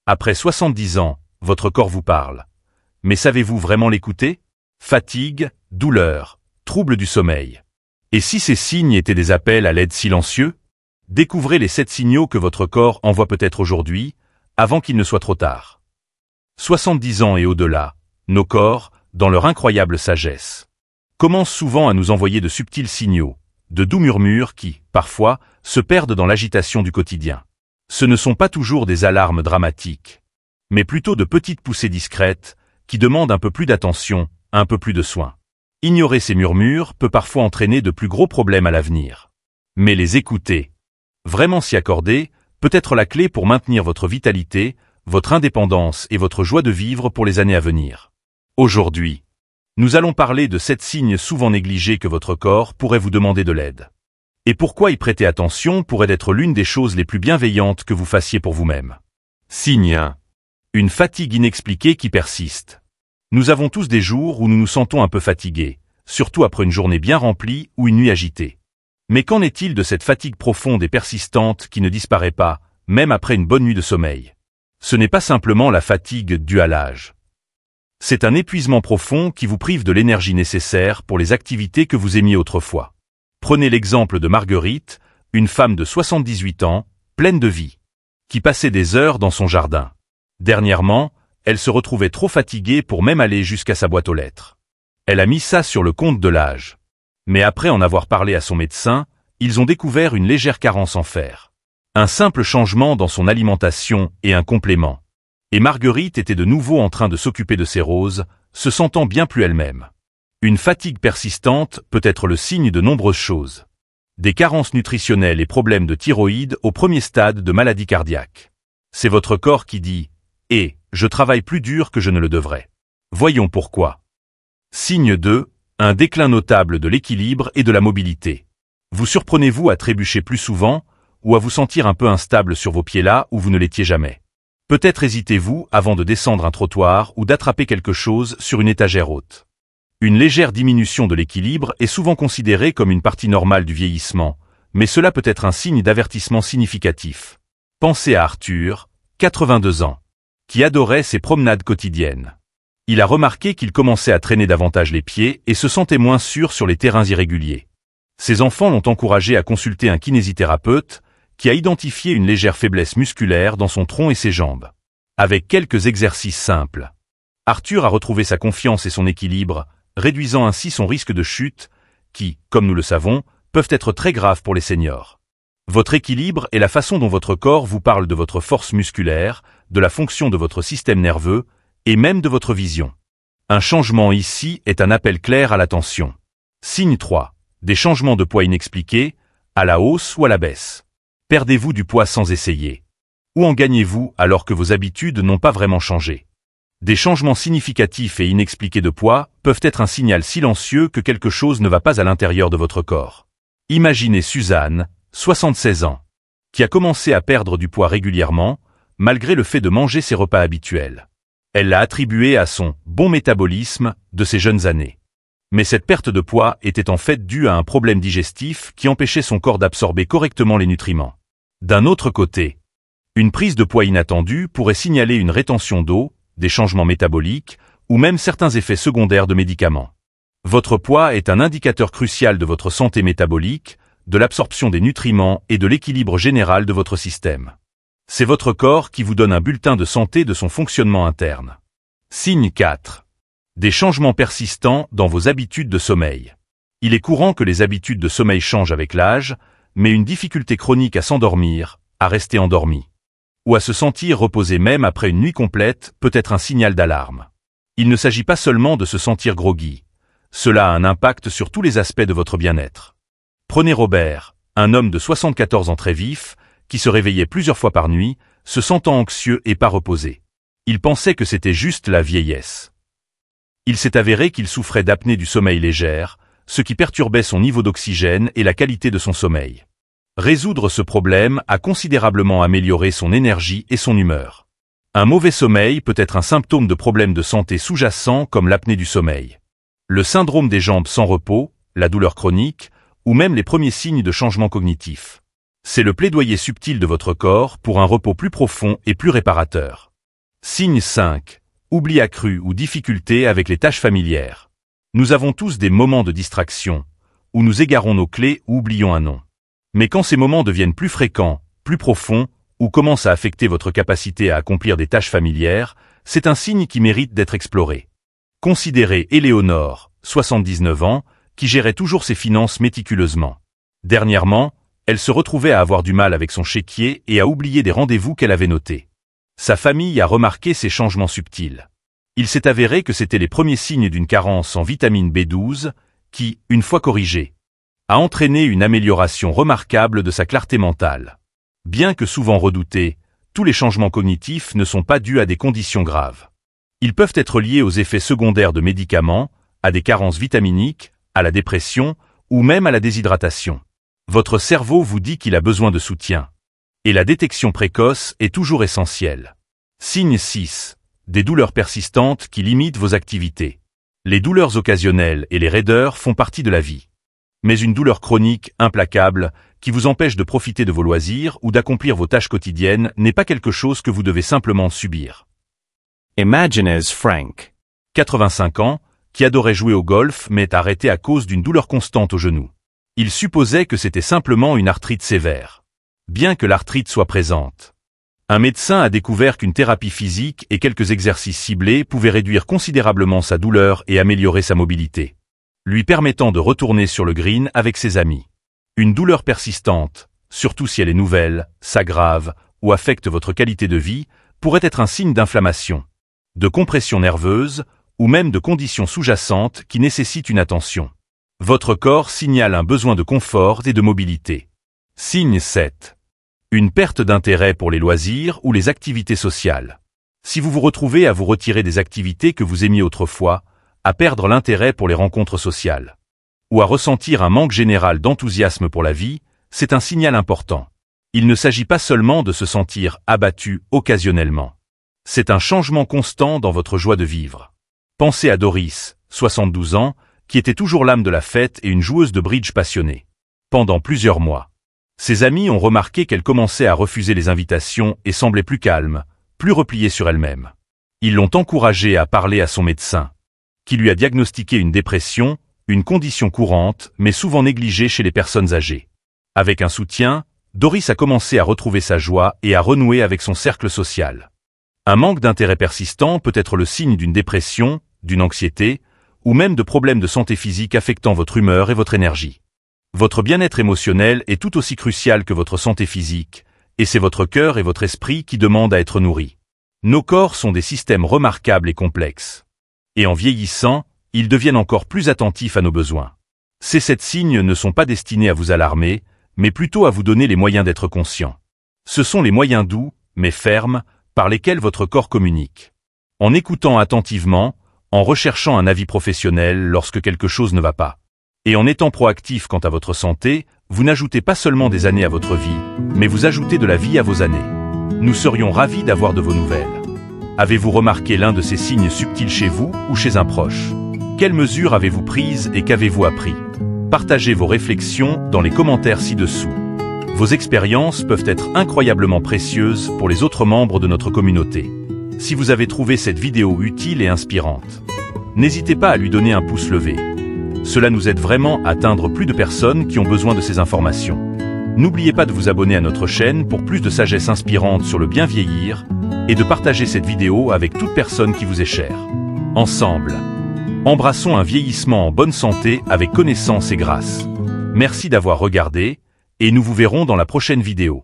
Après 70 ans, votre corps vous parle. Mais savez-vous vraiment l'écouter? Fatigue, douleur, troubles du sommeil. Et si ces signes étaient des appels à l'aide silencieux? Découvrez les 7 signaux que votre corps envoie peut-être aujourd'hui, avant qu'il ne soit trop tard. 70 ans et au-delà, nos corps, dans leur incroyable sagesse, commencent souvent à nous envoyer de subtils signaux, de doux murmures qui, parfois, se perdent dans l'agitation du quotidien. Ce ne sont pas toujours des alarmes dramatiques, mais plutôt de petites poussées discrètes, qui demandent un peu plus d'attention, un peu plus de soin. Ignorer ces murmures peut parfois entraîner de plus gros problèmes à l'avenir. Mais les écouter, vraiment s'y accorder, peut être la clé pour maintenir votre vitalité, votre indépendance et votre joie de vivre pour les années à venir. Aujourd'hui, nous allons parler de 7 signes souvent négligés que votre corps pourrait vous demander de l'aide. Et pourquoi y prêter attention pourrait être l'une des choses les plus bienveillantes que vous fassiez pour vous-même. Signe 1. Une fatigue inexpliquée qui persiste. Nous avons tous des jours où nous nous sentons un peu fatigués, surtout après une journée bien remplie ou une nuit agitée. Mais qu'en est-il de cette fatigue profonde et persistante qui ne disparaît pas, même après une bonne nuit de sommeil? Ce n'est pas simplement la fatigue due à l'âge. C'est un épuisement profond qui vous prive de l'énergie nécessaire pour les activités que vous aimiez autrefois. Prenez l'exemple de Marguerite, une femme de 78 ans, pleine de vie, qui passait des heures dans son jardin. Dernièrement, elle se retrouvait trop fatiguée pour même aller jusqu'à sa boîte aux lettres. Elle a mis ça sur le compte de l'âge. Mais après en avoir parlé à son médecin, ils ont découvert une légère carence en fer. Un simple changement dans son alimentation et un complément. Et Marguerite était de nouveau en train de s'occuper de ses roses, se sentant bien plus elle-même. Une fatigue persistante peut être le signe de nombreuses choses. Des carences nutritionnelles et problèmes de thyroïde au premier stade de maladie cardiaque. C'est votre corps qui dit « Eh, je travaille plus dur que je ne le devrais ». Voyons pourquoi. Signe 2. Un déclin notable de l'équilibre et de la mobilité. Vous surprenez-vous à trébucher plus souvent ou à vous sentir un peu instable sur vos pieds là où vous ne l'étiez jamais? Peut-être hésitez-vous avant de descendre un trottoir ou d'attraper quelque chose sur une étagère haute. Une légère diminution de l'équilibre est souvent considérée comme une partie normale du vieillissement, mais cela peut être un signe d'avertissement significatif. Pensez à Arthur, 82 ans, qui adorait ses promenades quotidiennes. Il a remarqué qu'il commençait à traîner davantage les pieds et se sentait moins sûr sur les terrains irréguliers. Ses enfants l'ont encouragé à consulter un kinésithérapeute qui a identifié une légère faiblesse musculaire dans son tronc et ses jambes. Avec quelques exercices simples, Arthur a retrouvé sa confiance et son équilibre, réduisant ainsi son risque de chute, qui, comme nous le savons, peuvent être très graves pour les seniors. Votre équilibre est la façon dont votre corps vous parle de votre force musculaire, de la fonction de votre système nerveux, et même de votre vision. Un changement ici est un appel clair à l'attention. Signe 3. Des changements de poids inexpliqués, à la hausse ou à la baisse. Perdez-vous du poids sans essayer? Ou en gagnez-vous alors que vos habitudes n'ont pas vraiment changé? Des changements significatifs et inexpliqués de poids peuvent être un signal silencieux que quelque chose ne va pas à l'intérieur de votre corps. Imaginez Suzanne, 76 ans, qui a commencé à perdre du poids régulièrement, malgré le fait de manger ses repas habituels. Elle l'a attribué à son « bon métabolisme » de ses jeunes années. Mais cette perte de poids était en fait due à un problème digestif qui empêchait son corps d'absorber correctement les nutriments. D'un autre côté, une prise de poids inattendue pourrait signaler une rétention d'eau, des changements métaboliques, ou même certains effets secondaires de médicaments. Votre poids est un indicateur crucial de votre santé métabolique, de l'absorption des nutriments et de l'équilibre général de votre système. C'est votre corps qui vous donne un bulletin de santé de son fonctionnement interne. Signe 4. Des changements persistants dans vos habitudes de sommeil. Il est courant que les habitudes de sommeil changent avec l'âge, mais une difficulté chronique à s'endormir, à rester endormi, ou à se sentir reposé même après une nuit complète peut être un signal d'alarme. Il ne s'agit pas seulement de se sentir groggy. Cela a un impact sur tous les aspects de votre bien-être. Prenez Robert, un homme de 74 ans très vif, qui se réveillait plusieurs fois par nuit, se sentant anxieux et pas reposé. Il pensait que c'était juste la vieillesse. Il s'est avéré qu'il souffrait d'apnée du sommeil légère, ce qui perturbait son niveau d'oxygène et la qualité de son sommeil. Résoudre ce problème a considérablement amélioré son énergie et son humeur. Un mauvais sommeil peut être un symptôme de problèmes de santé sous-jacents comme l'apnée du sommeil, le syndrome des jambes sans repos, la douleur chronique, ou même les premiers signes de changement cognitif. C'est le plaidoyer subtil de votre corps pour un repos plus profond et plus réparateur. Signe 5. Oubli accru ou difficulté avec les tâches familières. Nous avons tous des moments de distraction, où nous égarons nos clés ou oublions un nom. Mais quand ces moments deviennent plus fréquents, plus profonds, ou commencent à affecter votre capacité à accomplir des tâches familières, c'est un signe qui mérite d'être exploré. Considérez Éléonore, 79 ans, qui gérait toujours ses finances méticuleusement. Dernièrement, elle se retrouvait à avoir du mal avec son chéquier et à oublier des rendez-vous qu'elle avait notés. Sa famille a remarqué ces changements subtils. Il s'est avéré que c'étaient les premiers signes d'une carence en vitamine B12 qui, une fois corrigée, a entraîné une amélioration remarquable de sa clarté mentale. Bien que souvent redoutés, tous les changements cognitifs ne sont pas dus à des conditions graves. Ils peuvent être liés aux effets secondaires de médicaments, à des carences vitaminiques, à la dépression ou même à la déshydratation. Votre cerveau vous dit qu'il a besoin de soutien. Et la détection précoce est toujours essentielle. Signe 6. Des douleurs persistantes qui limitent vos activités. Les douleurs occasionnelles et les raideurs font partie de la vie. Mais une douleur chronique, implacable, qui vous empêche de profiter de vos loisirs ou d'accomplir vos tâches quotidiennes n'est pas quelque chose que vous devez simplement subir. Imagines Frank, 85 ans, qui adorait jouer au golf mais est arrêté à cause d'une douleur constante au genou. Il supposait que c'était simplement une arthrite sévère. Bien que l'arthrite soit présente. Un médecin a découvert qu'une thérapie physique et quelques exercices ciblés pouvaient réduire considérablement sa douleur et améliorer sa mobilité, lui permettant de retourner sur le green avec ses amis. Une douleur persistante, surtout si elle est nouvelle, s'aggrave ou affecte votre qualité de vie, pourrait être un signe d'inflammation, de compression nerveuse ou même de conditions sous-jacentes qui nécessitent une attention. Votre corps signale un besoin de confort et de mobilité. Signe 7. Une perte d'intérêt pour les loisirs ou les activités sociales. Si vous vous retrouvez à vous retirer des activités que vous aimiez autrefois, à perdre l'intérêt pour les rencontres sociales, ou à ressentir un manque général d'enthousiasme pour la vie, c'est un signal important. Il ne s'agit pas seulement de se sentir abattu occasionnellement. C'est un changement constant dans votre joie de vivre. Pensez à Doris, 72 ans, qui était toujours l'âme de la fête et une joueuse de bridge passionnée. Pendant plusieurs mois. Ses amis ont remarqué qu'elle commençait à refuser les invitations et semblait plus calme, plus repliée sur elle-même. Ils l'ont encouragée à parler à son médecin, qui lui a diagnostiqué une dépression, une condition courante mais souvent négligée chez les personnes âgées. Avec un soutien, Doris a commencé à retrouver sa joie et à renouer avec son cercle social. Un manque d'intérêt persistant peut être le signe d'une dépression, d'une anxiété, ou même de problèmes de santé physique affectant votre humeur et votre énergie. Votre bien-être émotionnel est tout aussi crucial que votre santé physique, et c'est votre cœur et votre esprit qui demandent à être nourris. Nos corps sont des systèmes remarquables et complexes. Et en vieillissant, ils deviennent encore plus attentifs à nos besoins. Ces 7 signes ne sont pas destinés à vous alarmer, mais plutôt à vous donner les moyens d'être conscient. Ce sont les moyens doux, mais fermes, par lesquels votre corps communique. En écoutant attentivement, en recherchant un avis professionnel lorsque quelque chose ne va pas. Et en étant proactif quant à votre santé, vous n'ajoutez pas seulement des années à votre vie, mais vous ajoutez de la vie à vos années. Nous serions ravis d'avoir de vos nouvelles. Avez-vous remarqué l'un de ces signes subtils chez vous ou chez un proche? Quelles mesures avez-vous prises et qu'avez-vous appris? Partagez vos réflexions dans les commentaires ci-dessous. Vos expériences peuvent être incroyablement précieuses pour les autres membres de notre communauté. Si vous avez trouvé cette vidéo utile et inspirante, n'hésitez pas à lui donner un pouce levé. Cela nous aide vraiment à atteindre plus de personnes qui ont besoin de ces informations. N'oubliez pas de vous abonner à notre chaîne pour plus de sagesse inspirante sur le bien vieillir et de partager cette vidéo avec toute personne qui vous est chère. Ensemble, embrassons un vieillissement en bonne santé avec connaissance et grâce. Merci d'avoir regardé et nous vous verrons dans la prochaine vidéo.